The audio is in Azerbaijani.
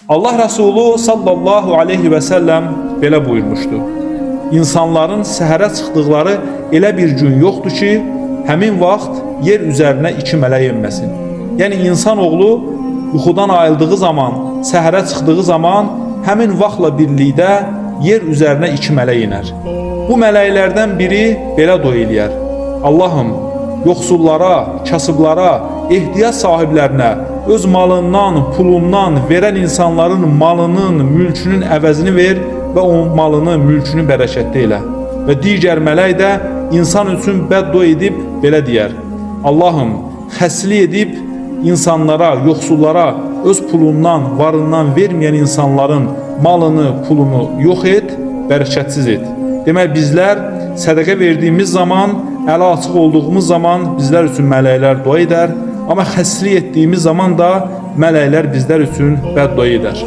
Allah Resulü sallallahu aleyhi ve sellem belə buyurmuşdu. İnsanların səhərə çıxdıqları elə bir gün yoxdur ki, həmin vaxt yer üzərinə iki mələk enməsin. Yəni insanoğlu yuxudan ayıldığı zaman, səhərə çıxdığı zaman həmin vaxtla birlikdə yer üzərinə iki mələk iner. Bu mələklərdən biri belə dua eləyər: Allahım, yoxsullara, kasıblara, ehtiyac sahiblərinə öz malından, pulundan verən insanların malının, mülkünün əvəzini ver və o malını, mülkünü bərəkətli elə. Və digər mələk də insan üçün bəddua edib belə deyər: Allahım, xəstəlik edib insanlara, yoxsullara öz pulundan, varından verməyən insanların malını, pulunu yox et, bərəkətsiz et. Demək, bizlər sədaqə verdiyimiz zaman, əli açıq olduğumuz zaman bizlər üçün mələklər dua edər, amma xəstəlik etdiyimiz zaman da mələklər bizlər üçün bəddua edər.